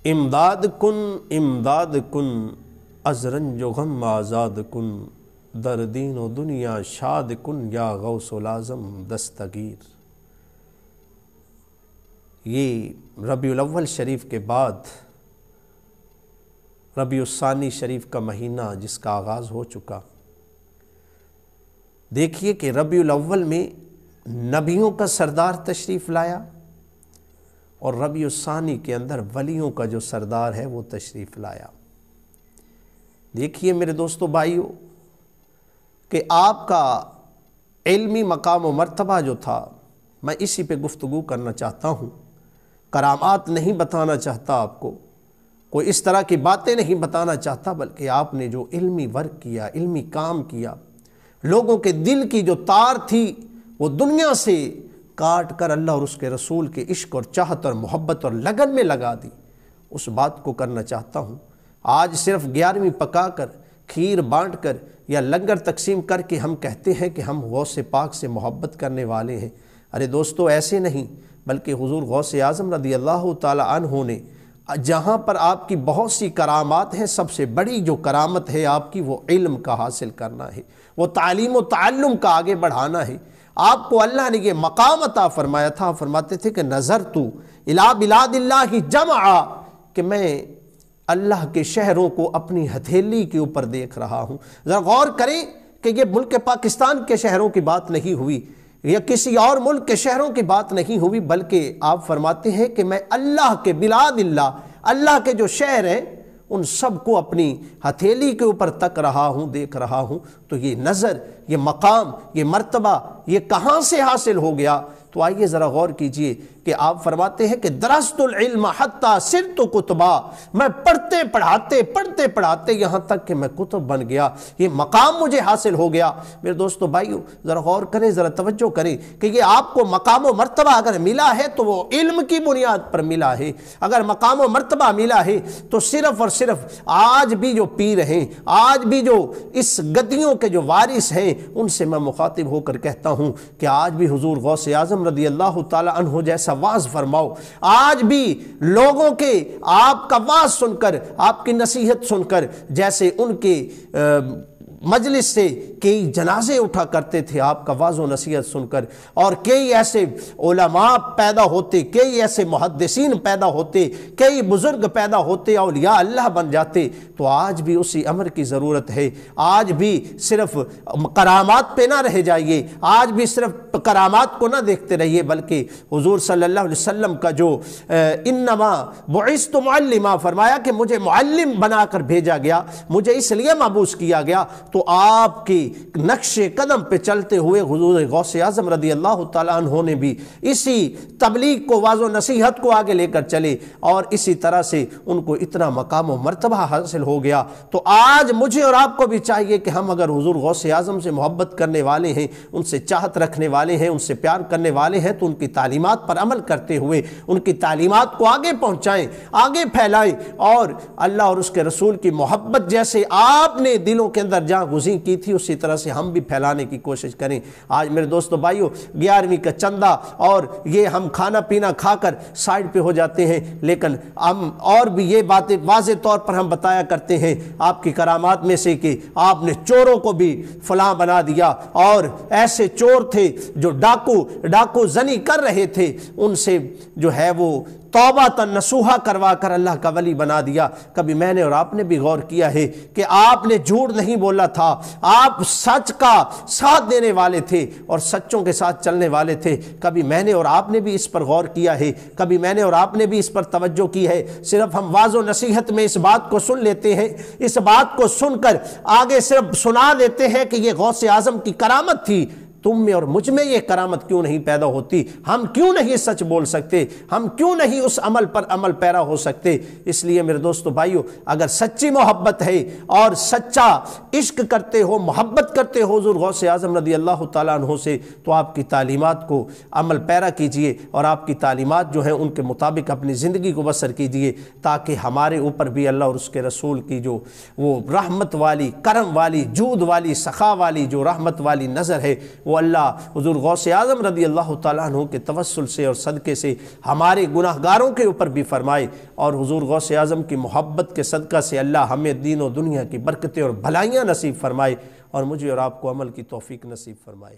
امداد کن از رنج و غم آزاد کن، در دین و دنیا شاد کن یا غوث العظم دستگیر۔ یہ ربیع الاول شریف کے بعد ربیع الثانی شریف کا مہینہ جس کا آغاز ہو چکا۔ دیکھیے کہ ربیع الاول میں نبیوں کا سردار تشریف لایا اور ربیع الثانی کے اندر ولیوں کا جو سردار ہے وہ تشریف لایا۔ دیکھیے میرے دوستو بھائیو کہ آپ کا علمی مقام و مرتبہ جو تھا، میں اسی پہ گفتگو کرنا چاہتا ہوں۔ کرامات نہیں بتانا چاہتا آپ کو، کوئی اس طرح کی باتیں نہیں بتانا چاہتا، بلکہ آپ نے جو علمی ورک کیا، علمی کام کیا، لوگوں کے دل کی جو تار تھی وہ دنیا سے کاٹ کر اللہ اور اس کے رسول کے عشق اور چاہت اور محبت اور لگن میں لگا دی، اس بات کو کرنا چاہتا ہوں۔ آج صرف 11ویں پکا کر، کھیر بانٹ کر یا لنگر تقسیم کر کے ہم کہتے ہیں کہ ہم غوث پاک سے محبت کرنے والے ہیں۔ ارے دوستو ایسے نہیں، بلکہ حضور غوث اعظم رضی اللہ تعالی عنہ نے جہاں پر آپ کی بہت سی کرامات ہیں، سب سے بڑی جو کرامت ہے آپ کی وہ علم کا حاصل کرنا ہے، وہ تعلیم و تعلم کا آگے بڑھانا ہے۔ آپ کو اللہ نے یہ مقام عطا فرمایا تھا، فرماتے تھے کہ نظرت الی بلاد اللہ جمعا، کہ میں اللہ کے شہروں کو اپنی ہتھیلی کے اوپر دیکھ رہا ہوں۔ ذرا غور کریں کہ یہ ملک پاکستان کے شہروں کی بات نہیں ہوئی یا کسی اور ملک کے شہروں کی بات نہیں ہوئی، بلکہ آپ فرماتے ہیں کہ میں اللہ کے بلاد اللہ، اللہ کے جو شہر ہیں ان سب کو اپنی ہتھیلی کے اوپر تک رہا ہوں، دیکھ رہا ہوں۔ تو یہ نظر، یہ مقام، یہ مرتبہ یہ کہاں سے حاصل ہو گیا؟ تو آئیے ذرا غور کیجئے کہ آپ فرماتے ہیں کہ درست العلم حتی صرت کتبا، میں پڑھتے پڑھاتے یہاں تک کہ میں کتب بن گیا، یہ مقام مجھے حاصل ہو گیا۔ میرے دوستو بھائیو ذرا غور کریں، ذرا توجہ کریں کہ یہ آپ کو مقام و مرتبہ اگر ملا ہے تو وہ علم کی بنیاد پر ملا ہے۔ اگر مقام و مرتبہ ملا ہے تو صرف اور صرف آج بھی جو پیر ہیں، آج بھی جو اس گدیوں کے جو وارث ہیں، ان سے میں مخاطب ہو کر کہتا ہوں کہ آج بھی حضور غوث اعظم رضی اللہ تعالی عنہ جیسا واعظ فرماؤ۔ آج بھی لوگوں کے آپ کا واعظ سن کر، آپ کی نصیحت سن کر، جیسے ان کے مجلس سے کئی جنازے اٹھا کرتے تھے آپ کا واعظ و نصیحت سن کر، اور کئی ایسے علماء پیدا ہوتے، کئی ایسے محدثین پیدا ہوتے، کئی بزرگ پیدا ہوتے، اولیاء اللہ بن جاتے، تو آج بھی اسی امر کی ضرورت ہے۔ آج بھی صرف کرامات پہ نہ رہ جائیے، آج بھی صرف کرامات کو نہ دیکھتے رہیے، بلکہ حضور صلی اللہ علیہ وسلم کا جو انما بعثت معلما فرمایا کہ مجھے معلم بنا کر بھیجا گیا، مجھے اس لیے مبعوث کیا گیا، تو آپ کی نقش قدم پہ چلتے ہوئے حضور غوث اعظم رضی اللہ تعالیٰ عنہ نے بھی اسی تبلیغ کو، واعظ و نصیحت کو آگے لے کر چلے، اور اسی طرح سے ان کو اتنا مقام و مرتبہ حاصل ہو گیا۔ تو آج مجھے اور آپ کو بھی چاہیے کہ ہم اگر حضور غوث اعظم سے محبت کرنے والے ہیں، ان سے چاہت رکھنے والے ہیں، ان سے پیار کرنے والے ہیں، تو ان کی تعلیمات پر عمل کرتے ہوئے ان کی تعلیمات کو آگے پہنچائیں، آگے پھیلائیں، اور اللہ اور اس کے رسول کی محبت جیسے آپ نے دلوں کے اندر گزین کی تھی اسی طرح سے ہم بھی پھیلانے کی کوشش کریں۔ آج میرے دوستو بھائیو 11ویں کا چندہ اور یہ ہم کھانا پینا کھا کر سائیڈ پہ ہو جاتے ہیں، لیکن ہم اور بھی یہ باتیں واضح طور پر ہم بتایا کرتے ہیں آپ کی کرامات میں سے کہ آپ نے چوروں کو بھی فلاں بنا دیا، اور ایسے چور تھے جو ڈاکو زنی کر رہے تھے، ان سے جو ہے وہ توبہ نصوحہ کروا کر اللہ کا ولی بنا دیا۔ کبھی میں نے اور آپ نے بھی غور کیا ہے کہ آپ نے جھوٹ نہیں بولا تھا، آپ سچ کا ساتھ دینے والے تھے اور سچوں کے ساتھ چلنے والے تھے۔ کبھی میں نے اور آپ نے بھی اس پر غور کیا ہے، کبھی میں نے اور آپ نے بھی اس پر توجہ کی ہے۔ صرف ہم واعظ و نصیحت میں اس بات کو سن لیتے ہیں، اس بات کو سن کر آگے صرف سنا دیتے ہیں کہ یہ غوث اعظم کی کرامت تھی۔ تم میں اور مجھ میں یہ کرامت کیوں نہیں پیدا ہوتی؟ ہم کیوں نہیں سچ بول سکتے؟ ہم کیوں نہیں اس عمل پر عمل پیرا ہو سکتے؟ اس لیے میرے دوستو بھائیو اگر سچی محبت ہے اور سچا عشق کرتے ہو، محبت کرتے ہو حضور غوث اعظم رضی اللہ تعالیٰ عنہ سے، تو آپ کی تعلیمات کو عمل پیرا کیجئے اور آپ کی تعلیمات جو ہیں ان کے مطابق اپنی زندگی کو بسر کیجئے، تاکہ ہمارے اوپر بھی اللہ اور اس کے رسول کی جو وہ رحمت والی، کرم والی، جود والی، سخا والی جو رحمت والی نظر ہے وہ وہ اللہ حضور غوث اعظم رضی اللہ تعالیٰ عنہ کے توسل سے اور صدقے سے ہمارے گناہگاروں کے اوپر بھی فرمائے، اور حضور غوث اعظم کی محبت کے صدقہ سے اللہ ہمیں دین و دنیا کی برکتیں اور بھلائیاں نصیب فرمائے، اور مجھے اور آپ کو عمل کی توفیق نصیب فرمائے۔